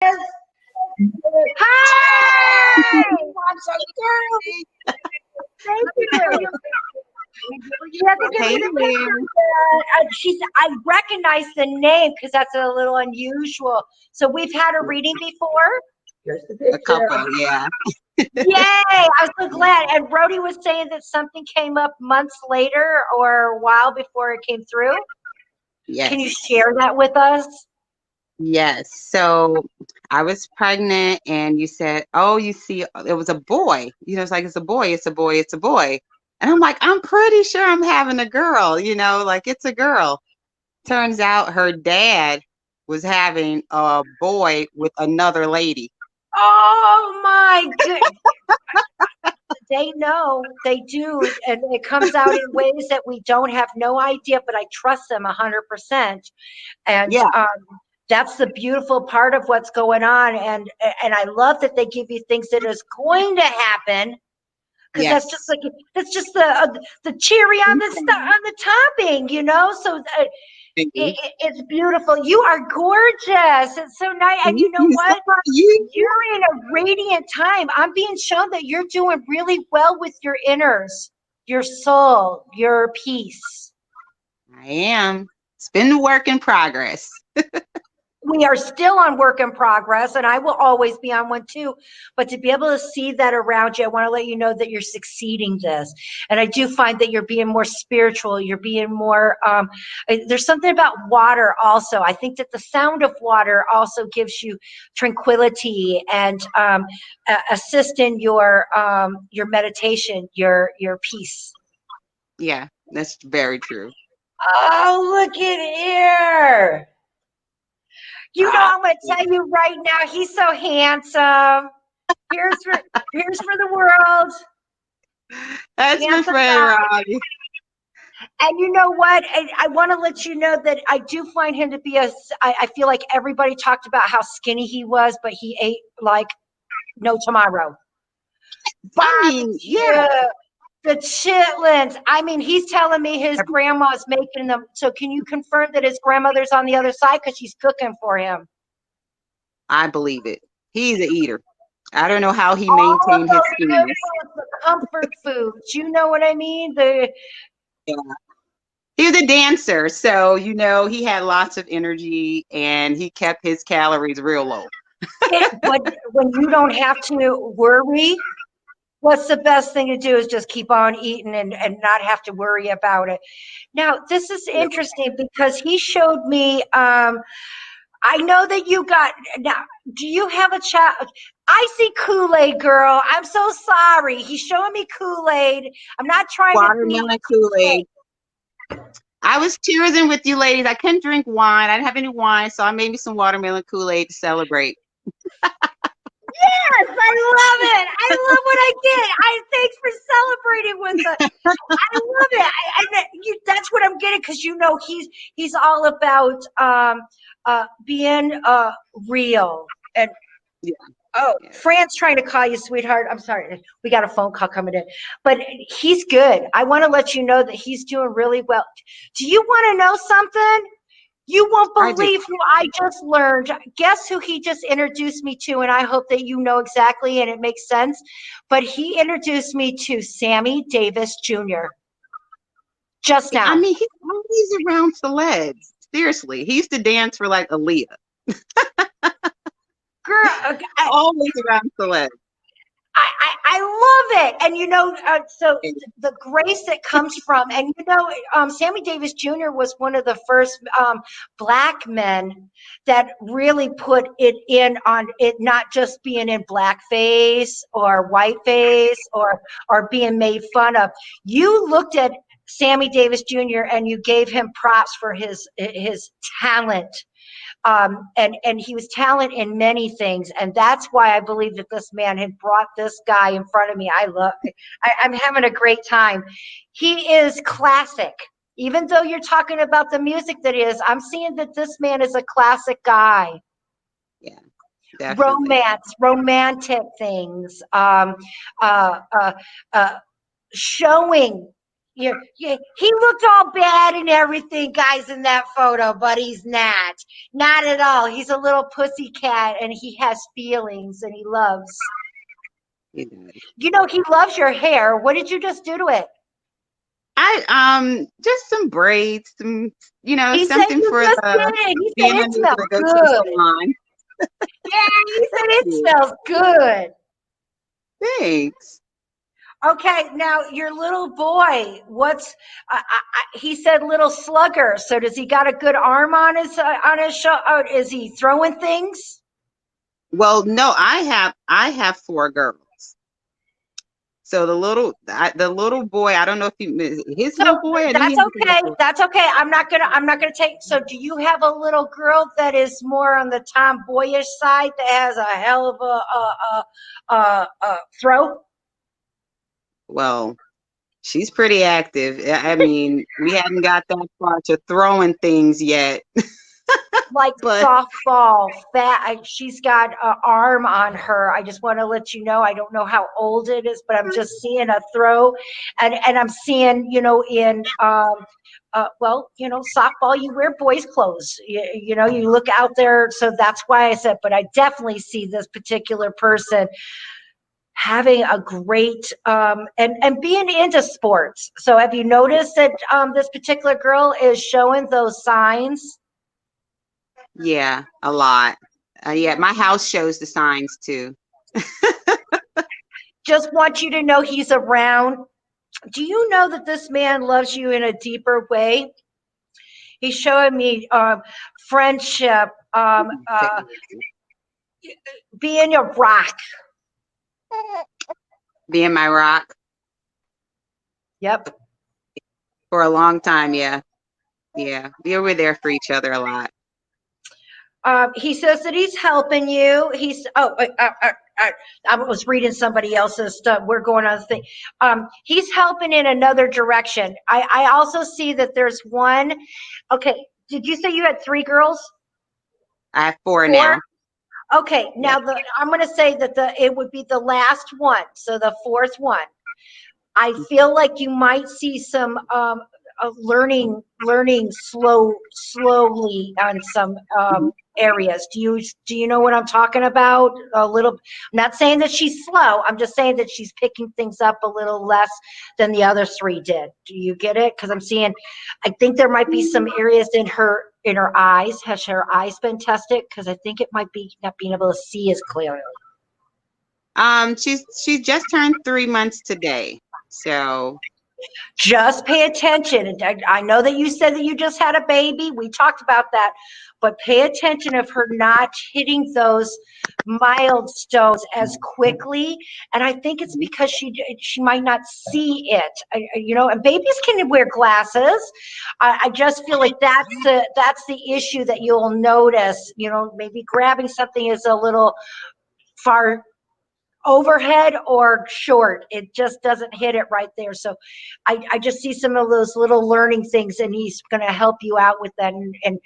Hi! I'm so girly. Thank you. You have to give me Hey the there. picture. I recognize the name because that's a little unusual. So we've had a reading before. Here's the A picture. couple, yeah. Yay! I was so glad. And Brody was saying that something came up months later or a while before it came through. Can you Yes. share that with us? Yes. So I was pregnant and you said, oh, you see, it was a boy. It's like, it's a boy, it's a boy, it's a boy. And I'm like, I'm pretty sure I'm having a girl, like it's a girl. Turns out her dad was having a boy with another lady. Oh my goodness. They know, they do, and it comes out in ways that we don't have no idea, but I trust them 100%. And Yeah. that's the beautiful part of what's going on. And I love that they give you things that is going to happen because Yes. that's just the cherry on the topping. So it's beautiful. You are gorgeous. It's so nice. And you Thank know you so what? much. You. You're in a radiant time. I'm being shown that you're doing really well with your inners, your soul, your peace. I am. It's been a work in progress. We are still on work in progress, and I will always be on one too. But to be able to see that around you, I want to let you know that you're succeeding this. And I do find that you're being more spiritual. You're being more, there's something about water also. I think that the sound of water also gives you tranquility and assist in your meditation, your peace. Yeah, that's very true. Oh, look at here. I'm going to tell you right now, he's so handsome. Here's for the world. That's my Handsome friend guy. Robbie. And you know what? I want to let you know that I do find him to be I feel like everybody talked about how skinny he was, but he ate like no tomorrow. I mean, yeah, Barbecue, the chitlins. I mean, he's telling me his grandma's making them. So can you confirm that his grandmother's on the other side because she's cooking for him? I believe it. He's a eater. I don't know how he All of maintained his those good skinniness. foods, the comfort foods. You know what I mean? The Yeah. He was a dancer, so he had lots of energy and he kept his calories real low. but when you don't have to worry, what's the best thing to do is just keep on eating and not have to worry about it. Now, this is Yep. interesting because he showed me. I know that you got now. Do you have a child? I see Kool-Aid girl. I'm so sorry. He's showing me Kool-Aid. I'm not trying to be. Watermelon Kool-Aid. I was choosing with you ladies. I couldn't drink wine. I didn't have any wine, so I made me some watermelon Kool-Aid to celebrate. Yes, I love it. I love what I get. Thanks for celebrating with us. I love it. That's what I'm getting because he's all about being real and. Yeah. Oh, Yeah. Fran's trying to call you, sweetheart. I'm sorry. We got a phone call coming in. But he's good. I want to let you know that he's doing really well. Do you want to know something? You won't I do. believe who I just learned. Guess who he just introduced me to? And I hope that you know exactly and it makes sense. But he introduced me to Sammy Davis Jr. just I now. mean, he's always around celebs. Seriously, he used to dance for like Aaliyah. Girl, Always around celebs. I love it. And so the grace that comes from, and Sammy Davis Jr. was one of the first black men that really put it in on it, not just being in blackface or whiteface or being made fun of. You looked at Sammy Davis Jr. and you gave him props for his talent, and he was talent in many things, and that's why I believe that this man had brought this guy in front of me. I'm having a great time. He is classic. Even though you're talking about the music that is, I'm seeing that this man is a classic guy. Yeah, definitely. Romantic things, uh, uh, showing he looked all bad and everything, guys, in that photo, but he's not at all. He's a little pussy cat, and he has feelings, and he loves. He does. He loves your hair. What did you just do to it? Just some braids, some He said something you for just did the it. He said being it unable smells to go to the good. salon. Yeah, he said it Yeah. smells good. Thanks. Okay, now your little boy, he said little slugger. So does he got a good arm on his show? Is he throwing things? Well, no, I have 4 girls. So the little boy, I don't know if his So little boy. I know he that's has a little okay. boy. That's okay. I'm not gonna take. So do you have a little girl that is more on the tomboyish side that has a hell of a throat? Well, she's pretty active. I mean, we haven't got that far to throwing things yet, Like but softball fat. She's got an arm on her. I just want to let you know. I don't know how old it is, but I'm just seeing a throw, and I'm seeing in well, softball, you wear boys' clothes. You look out there. So that's why I said, but I definitely see this particular person having a great and being into sports. So have you noticed that this particular girl is showing those signs? yeah, a lot. Yeah, my house shows the signs too. Just want you to know he's around. Do you know that this man loves you in a deeper way? He's showing me friendship, being a rock. Being my rock Yep. for a long time. Yeah, yeah, we were there for each other a lot. He says that he's helping you. I was reading somebody else's stuff. We're going on the thing. He's helping in another direction. I also see that there's one. Okay. Did you say you had 3 girls? I have 4 4? now. Okay. Yeah. Now I'm going to say that it would be the last one. So the fourth one. I feel like you might see some learning slowly on some areas. Do you know what I'm talking about? A little. I'm not saying that she's slow. I'm just saying that she's picking things up a little less than the other 3 did. Do you get it? Because I'm seeing. I think there might be some areas in her eyes. Has her eyes been tested? Because I think it might be not being able to see as clearly. She just turned 3 months today. So Just pay attention. And I know that you said that you just had a baby. We talked about that, but pay attention of her not hitting those milestones as quickly. And I think it's because she might not see it. And babies can wear glasses. I just feel like that's the issue that you'll notice. Maybe grabbing something is a little far overhead or short. It just doesn't hit it right there. So I just see some of those little learning things, and he's going to help you out with that. And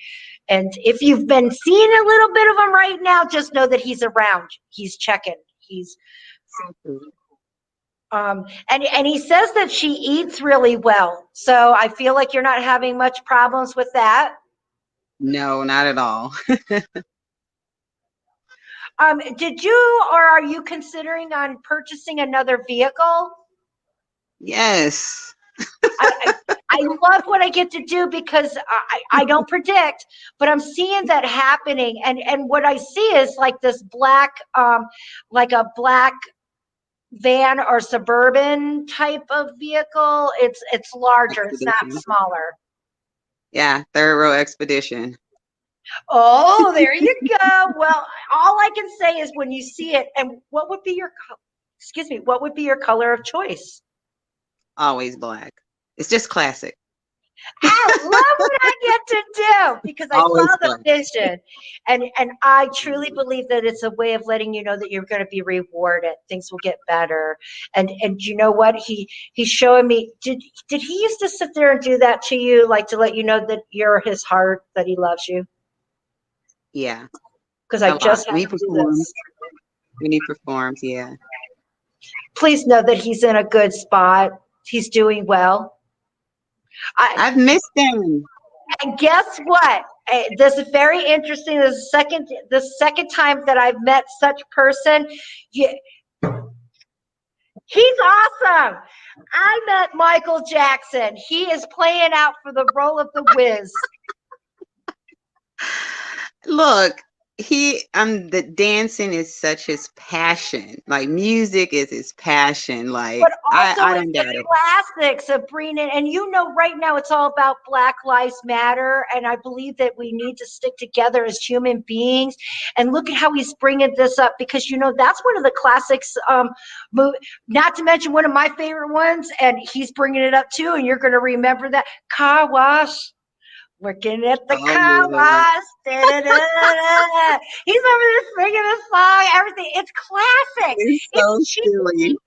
if you've been seeing a little bit of him right now, just know that he's around. He's checking. He's and he says that she eats really well. So I feel like you're not having much problems with that. no, not at all. Did you or are you considering on purchasing another vehicle? Yes. I love what I get to do because I don't predict, but I'm seeing that happening. And what I see is like this like a black van or suburban type of vehicle. It's larger. It's not Expedition. smaller. Yeah, third row expedition. Oh, there you go. Well, all I can say is when you see it, and what would be excuse me, what would be your color of choice? Always black. It's just classic. I love what I get to do because I saw Always the black. vision, and I truly believe that it's a way of letting you know that you're going to be rewarded. Things will get better, and you know what he's showing me. Did he used to sit there and do that to you, like to let you know that you're his heart, that he loves you? Yeah, Because I a lot. just had When he to do performs, this. yeah. Please know that he's in a good spot. He's doing well. I've missed them. And guess what? This is very interesting. This is the second time that I've met such person. You, he's awesome. I met Michael Jackson. He is playing out for the role of the Wiz. Look, the dancing is such his passion. Like music is his passion. Like But also I it's don't the doubt it. classics of bringing, and you know, right now it's all about Black Lives Matter, and I believe that we need to stick together as human beings. And look at how he's bringing this up, because you know that's one of the classics. Not to mention one of my favorite ones, and he's bringing it up too. And you're going to remember that Car Wash. Working at the Oh car yeah. wash. Da-da-da-da-da. He's over there singing this song, everything. It's classic. It's It's so cheesy, silly.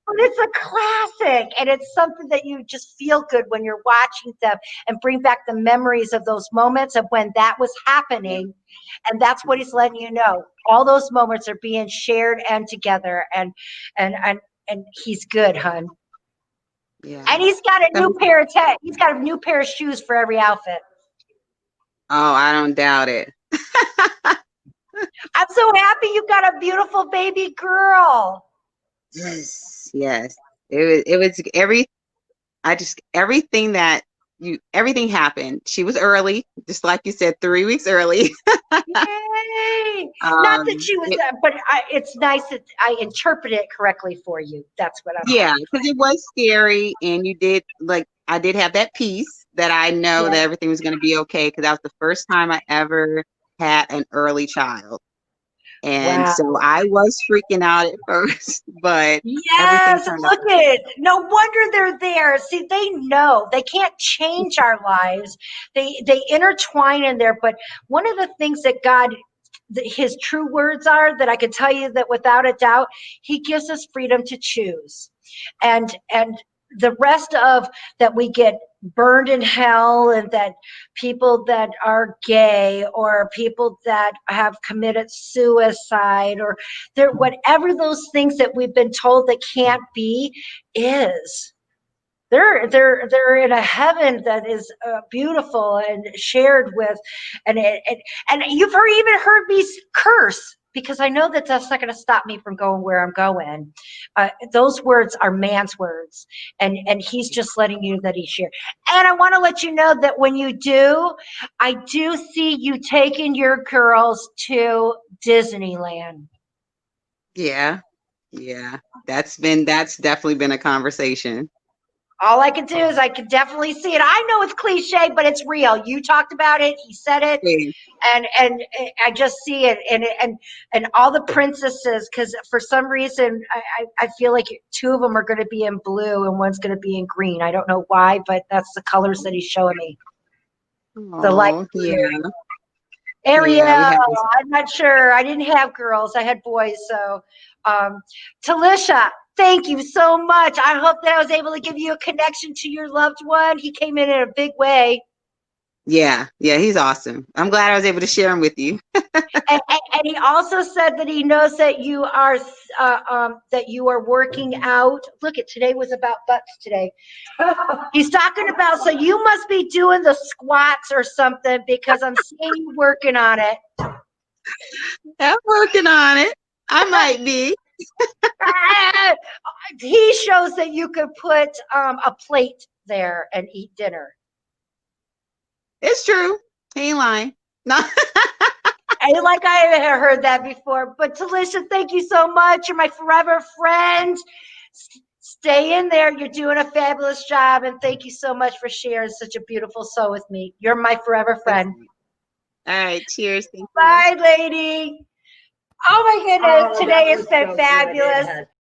but it's a classic. And it's something that you just feel good when you're watching them and bring back the memories of those moments of when that was happening. And that's what he's letting you know. All those moments are being shared and together. And and and he's good, hun. Yeah. And he's got a new So- pair of he's got a new pair of shoes for every outfit. oh, I don't doubt it. I'm so happy you got a beautiful baby girl. Yes, yes. It was everything that everything happened. She was early, just like you said, 3 weeks early. Yay! Not that she was, It, but it's nice that I interpret it correctly for you. That's what I'm yeah, saying. because it was scary, and you did like I did have that peace that I know Yeah. that everything was going to be okay because that was the first time I ever had an early child. And Wow. so I was freaking out at first, but everything Yes, turned out look at it. No wonder they're there. See, they know they can't change our lives. They intertwine in there. But one of the things that God, his true words are that I can tell you that without a doubt, he gives us freedom to choose. And the rest of that we get burned in hell, and that people that are gay or people that have committed suicide or there, whatever those things that we've been told that can't be, is they're in a heaven that is beautiful and shared with, and you've even heard me curse, because I know that that's not going to stop me from going where I'm going. Those words are man's words, and he's just letting you know that he's shared. And I want to let you know that when you do, I do see you taking your girls to Disneyland. yeah, yeah. That's definitely been a conversation. All I can do is I can definitely see it. I know it's cliche, but it's real. You talked about it. He said it, Yeah. and I just see it, and all the princesses. Because for some reason, I feel like two of them are going to be in blue and one's going to be in green. I don't know why, but that's the colors that he's showing me. The light Oh, blue. yeah, Ariel, yeah. We have this. I'm not sure. I didn't have girls. I had boys. So, Talisha, thank you so much. I hope that I was able to give you a connection to your loved one. He came in a big way. Yeah, yeah. He's awesome. I'm glad I was able to share him with you. And he also said that he knows that that you are working out. Look, at today was about butts today. He's talking about, so you must be doing the squats or something, because I'm seeing you working on it. I'm working on it. I might be. He shows that you could put a plate there and eat dinner. It's true. He ain't lying. No. And like I had heard that before. But Talisha, thank you so much. You're my forever friend. Stay in there. You're doing a fabulous job. And thank you so much for sharing such a beautiful soul with me. You're my forever friend. All right. Cheers. Thank you. Bye, lady. Oh my goodness. Today has been fabulous.